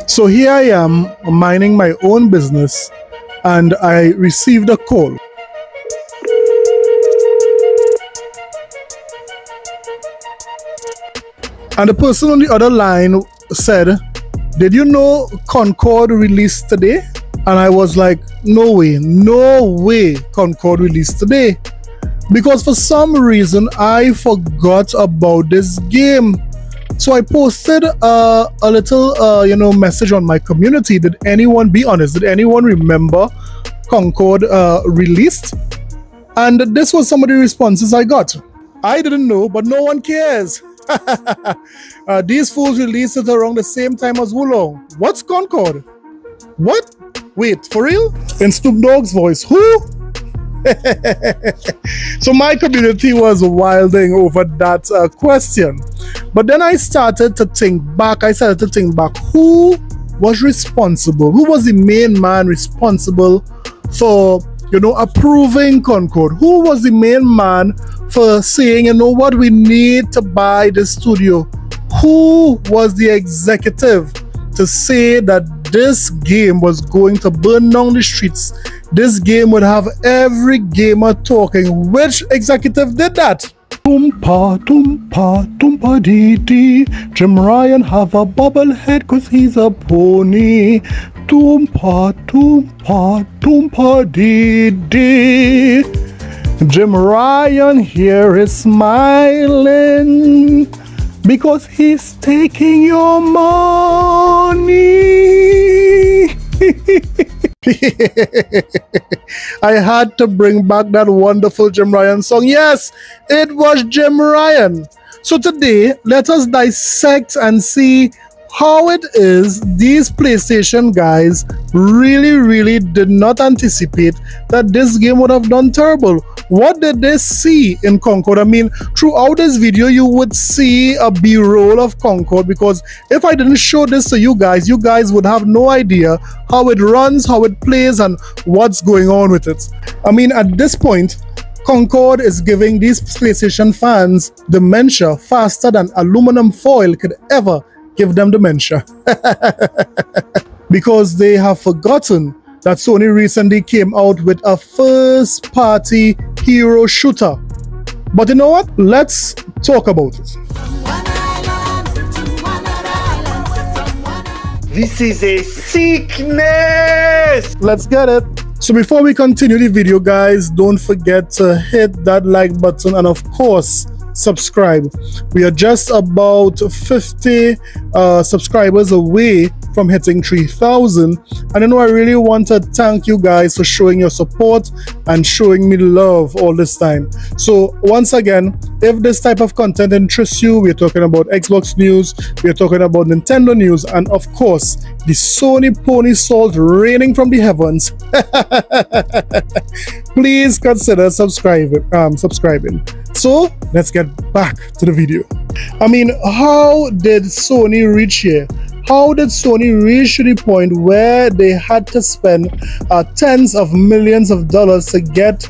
So here I am minding my own business and I received a call. And the person on the other line said, "Did you know CONCORD released today?" And I was like, no way CONCORD released today. Because for some reason I forgot about this game. So I posted a little message on my community. Did anyone, be honest, did anyone remember CONCORD released? And this was some of the responses I got. I didn't know, but no one cares. These fools released it around the same time as Wulong. What's CONCORD? What? Wait, for real? In Snoop Dogg's voice, who? So my community was wilding over that question. But then I started to think back. Who was responsible? Who was the main man responsible for, approving CONCORD? Who was the main man for saying, you know what, we need to buy this studio? Who was the executive to say that this game was going to burn down the streets? This game would have every gamer talking. Which executive did that? Toompa, toompa, toompa dee dee. Jim Ryan have a bubble head cause he's a pony. Toompa, toompa, toompa dee dee. Jim Ryan here is smiling because he's taking your money. I had to bring back that wonderful Jim Ryan song. Yes, it was Jim Ryan. So today, let us dissect and see how it is these PlayStation guys really did not anticipate that this game would have done terrible. What did they see in CONCORD? I mean, throughout this video, you would see a B-roll of CONCORD, because if I didn't show this to you guys would have no idea how it runs, how it plays, and what's going on with it. I mean, at this point, CONCORD is giving these PlayStation fans dementia faster than aluminum foil could ever give them dementia. Because they have forgotten that Sony recently came out with a first-party hero shooter. But you know what? Let's talk about it. This is a sickness! Let's get it. So before we continue the video, guys, don't forget to hit that like button and of course, subscribe. We are just about 50 subscribers away from hitting 3,000, and I really want to thank you guys for showing your support and showing me love all this time. So once again, if this type of content interests you, we're talking about Xbox news, we're talking about Nintendo news, and of course the Sony pony salt raining from the heavens. Please consider subscribing. So let's get back to the video. I mean, how did Sony reach here? How did Sony reach to the point where they had to spend tens of millions of dollars to get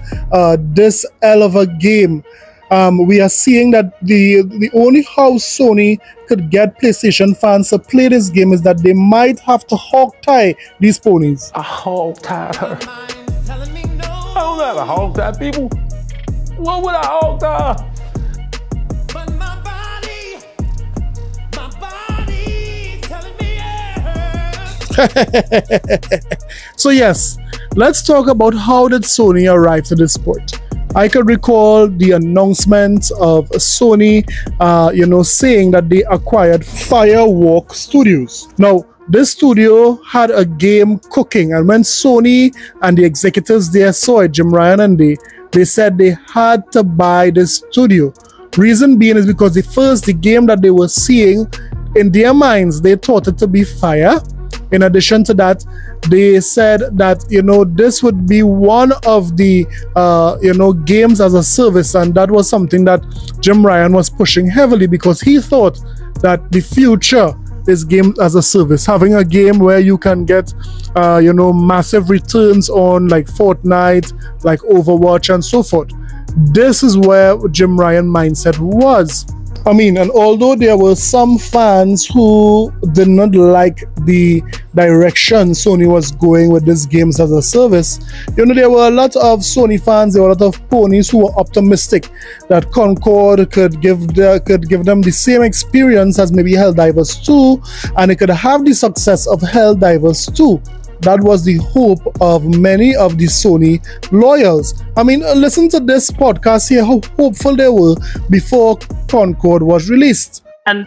this hell of a game? We are seeing that the only how Sony could get PlayStation fans to play this game is that they might have to hog tie these ponies. I hog tied her. I don't know how to hog tie people. What would I hog tie? So yes, let's talk about how did Sony arrive to this point. I could recall the announcement of Sony, saying that they acquired Firewalk Studios. Now, this studio had a game cooking, and when Sony and the executives there saw it, Jim Ryan and they said they had to buy this studio. Reason being is because the game that they were seeing, in their minds, they thought it to be fire. In addition to that, they said that, this would be one of the, games as a service. And that was something that Jim Ryan was pushing heavily, because he thought that the future is game as a service. Having a game where you can get, massive returns on like Fortnite, like Overwatch and so forth. This is where Jim Ryan mindset was. I mean, and although there were some fans who did not like the direction Sony was going with these games as a service, you know, there were a lot of Sony fans, there were a lot of ponies who were optimistic that Concord could give them the same experience as maybe Helldivers 2, and it could have the success of Helldivers 2. That was the hope of many of the Sony loyals. I mean, listen to this podcast here, how hopeful they were before Concord was released. And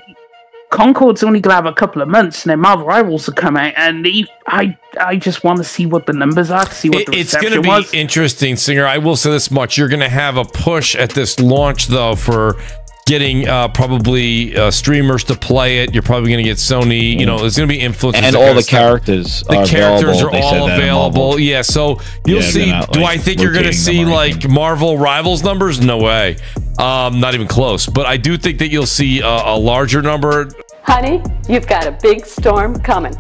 Concord's only going to have a couple of months, and then Marvel Rivals will come out, and I just want to see what the numbers are, to see what the reception was. It's going to be interesting, Singer. I will say this much. You're going to have a push at this launch, though, for getting probably streamers to play it. You're probably going to get Sony, you know, there's going to be influencers. And all the characters are all available. Yeah, so you'll see. Do I think you're going to see like Marvel Rivals numbers? No way. Not even close. But I do think that you'll see a larger number. Honey, you've got a big storm coming.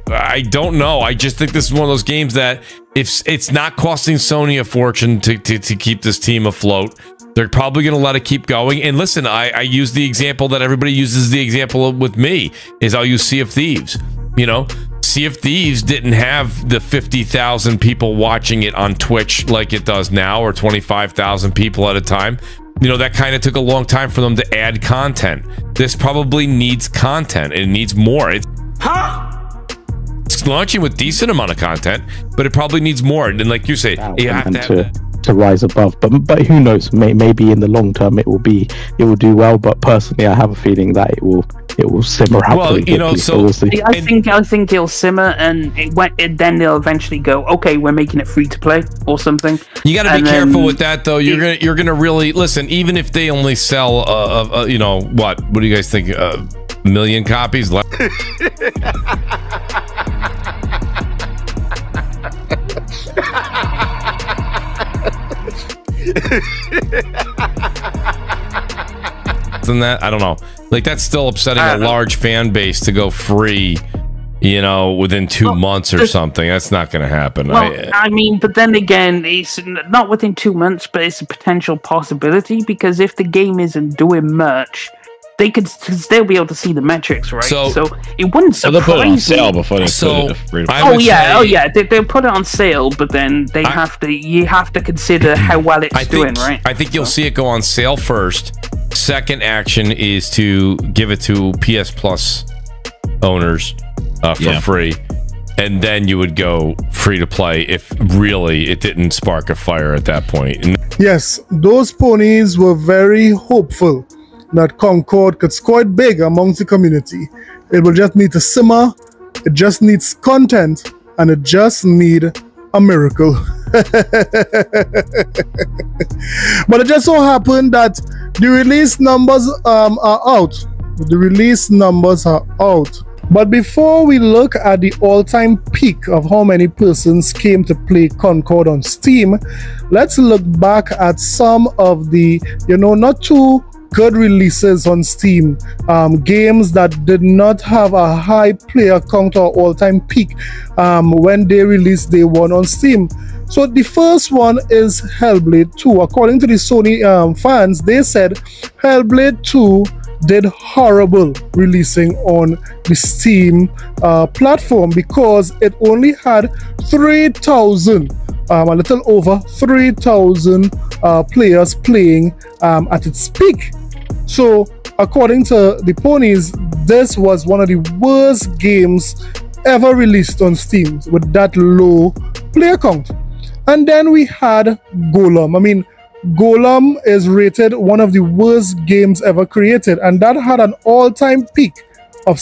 I don't know. I just think this is one of those games that if it's not costing Sony a fortune to keep this team afloat, they're probably going to let it keep going. And listen, I use the example that everybody uses the example with me is I'll use Sea of Thieves. You know, Sea of Thieves didn't have the 50,000 people watching it on Twitch like it does now, or 25,000 people at a time. You know, that kind of took a long time for them to add content. This probably needs content. It needs more. It's launching with decent amount of content, but it probably needs more. And like you say, you have to rise above. But who knows? Maybe in the long term it will do well. But personally, I have a feeling that it will simmer out. Well, you know, so I think it'll simmer, and then they'll eventually go, okay, we're making it free to play or something. You got to be careful with that, though. You're gonna really listen. Even if they only sell, you know, what do you guys think? 1 million copies left. Than that, I don't know. Like, that's still upsetting a large fan base to go free, you know, within 2 months or something. That's not going to happen. Well, I mean, but then again, it's not within 2 months, but it's a potential possibility, because if the game isn't doing much, they'll be able to see the metrics, right? So it wouldn't surprise me. They'll put it on sale before they put it free. They'll put it on sale, but then you have to consider how well it's doing, right? I think you'll see it go on sale first. Second action is to give it to PS Plus owners for free, and then you would go free to play if really it didn't spark a fire at that point. Yes, those ponies were very hopeful that Concord could score it big amongst the community. It will just need to simmer, it just needs content, and it just need a miracle. But it just so happened that the release numbers are out. The release numbers are out. But before we look at the all-time peak of how many persons came to play Concord on Steam, let's look back at some of the, you know, not too good releases on Steam, games that did not have a high player count or all-time peak when they released day one on Steam. So the first one is Hellblade 2. According to the Sony fans, they said Hellblade 2 did horrible releasing on the Steam platform because it only had 3,000 a little over 3,000 players playing at its peak. So according to the ponies, this was one of the worst games ever released on Steam with that low player count. And then we had Golem. I mean, Golem is rated one of the worst games ever created, and that had an all-time peak of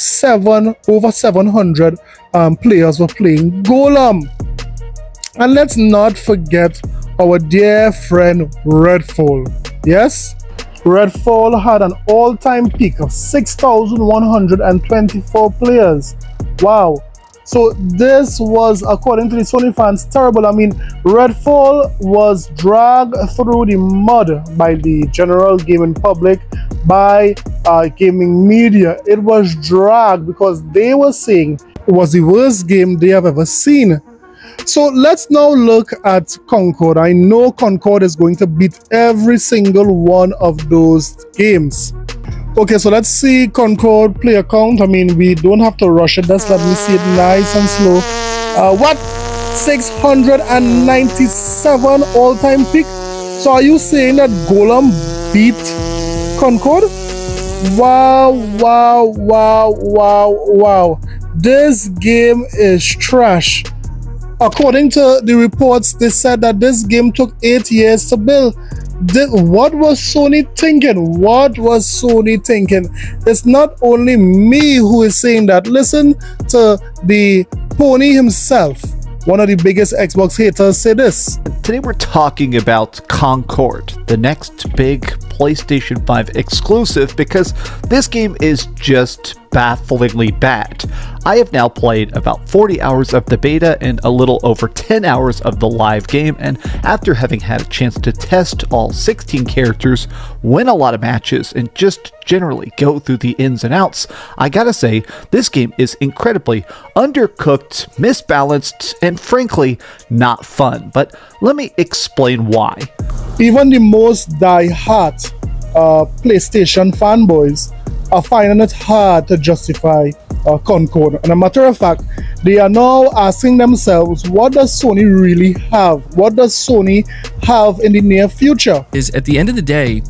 over 700 players were playing Golem. And let's not forget our dear friend Redfall. Yes, Redfall had an all-time peak of 6,124 players. Wow. So this was, according to the Sony fans, terrible. I mean, Redfall was dragged through the mud by the general gaming public, by gaming media. It was dragged because they were saying it was the worst game they have ever seen. So let's now look at Concord. I know Concord is going to beat every single one of those games. Okay, so let's see Concord player count. I mean, we don't have to rush it. Just let me see it nice and slow. What? 697 all-time peak. So are you saying that Golem beat Concord? Wow, wow, wow, wow, wow. This game is trash. According to the reports, they said that this game took 8 years to build. What was Sony thinking? What was Sony thinking? It's not only me who is saying that. Listen to the pony himself. One of the biggest Xbox haters say this. Today we're talking about Concord, the next big PlayStation 5 exclusive, because this game is just bafflingly bad. I have now played about 40 hours of the beta and a little over 10 hours of the live game, and after having had a chance to test all 16 characters, win a lot of matches, and just generally go through the ins and outs, I gotta say, this game is incredibly undercooked, misbalanced, and frankly, not fun. But let me explain why. Even the most die-hard PlayStation fanboys are finding it hard to justify Concord. And a matter of fact, they are now asking themselves, what does Sony really have? What does Sony have in the near future? Is at the end of the day,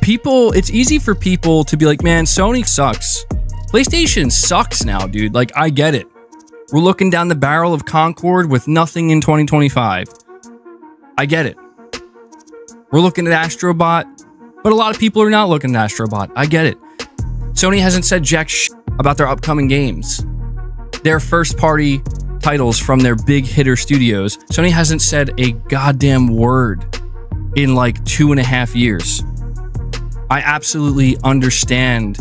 it's easy for people to be like, man, Sony sucks. PlayStation sucks now, dude. Like, I get it. We're looking down the barrel of Concord with nothing in 2025. I get it. We're looking at Astrobot, but a lot of people are not looking at Astrobot. I get it. Sony hasn't said jack shit about their upcoming games. Their first-party titles from their big hitter studios. Sony hasn't said a goddamn word in like 2.5 years. I absolutely understand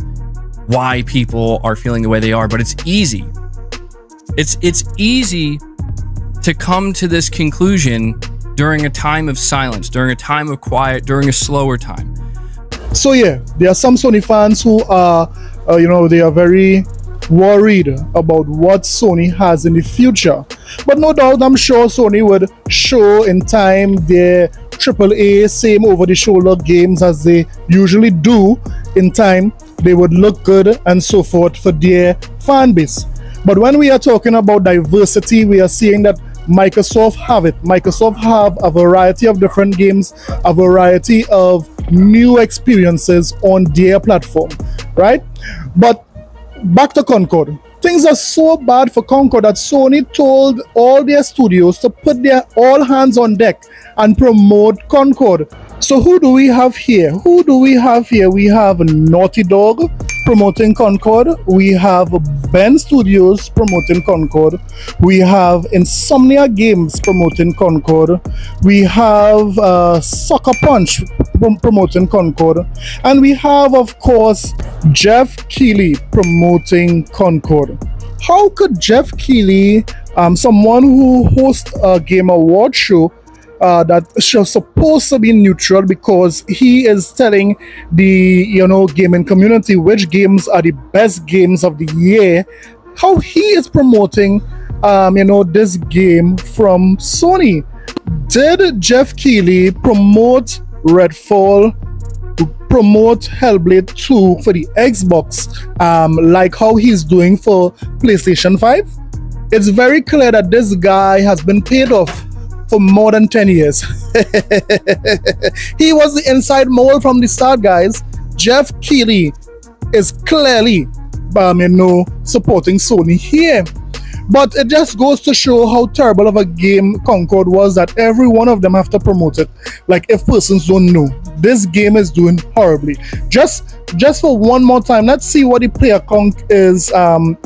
why people are feeling the way they are, but it's easy. It's easy to come to this conclusion during a time of silence, during a time of quiet, during a slower time. So yeah, there are some Sony fans who are, they are very worried about what Sony has in the future. But no doubt, I'm sure Sony would show in time their AAA, same over-the-shoulder games as they usually do in time. They would look good and so forth for their fan base. But when we are talking about diversity, we are seeing that Microsoft have it. Microsoft have a variety of different games, a variety of new experiences on their platform, right? But back to Concord. Things are so bad for Concord that Sony told all their studios to put their all hands on deck and promote Concord. So who do we have here? Who do we have here? We have Naughty Dog promoting Concord. We have Ben Studios promoting Concord. We have Insomnia Games promoting Concord. We have Sucker Punch promoting Concord. And we have, of course, Jeff Keighley promoting Concord. How could Jeff Keighley, someone who hosts a Game Award show, that is supposed to be neutral because he is telling the gaming community which games are the best games of the year, how he is promoting this game from Sony? Did Jeff Keighley promote Redfall, promote Hellblade 2 for the Xbox like how he's doing for PlayStation 5? It's very clear that this guy has been paid off for more than 10 years. He was the inside mole from the start, guys. Jeff Keighley is clearly supporting Sony here. But it just goes to show how terrible of a game Concord was that every one of them have to promote it. Like, if persons don't know, this game is doing horribly. Just for one more time, let's see what the player count is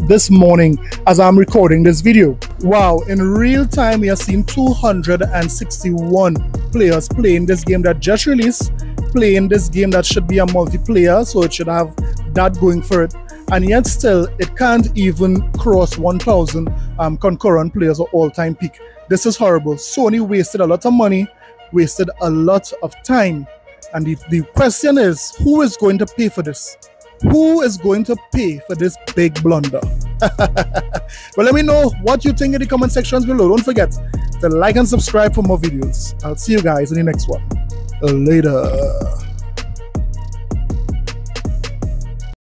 this morning as I'm recording this video. Wow, in real time we are seeing 261 players playing this game that just released, playing this game that should be a multiplayer, so it should have that going for it. And yet still, it can't even cross 1,000 concurrent players or all-time peak. This is horrible. Sony wasted a lot of money, wasted a lot of time. And the question is, who is going to pay for this? Who is going to pay for this big blunder? But let me know what you think in the comment sections below. Don't forget to like and subscribe for more videos. I'll see you guys in the next one. Later.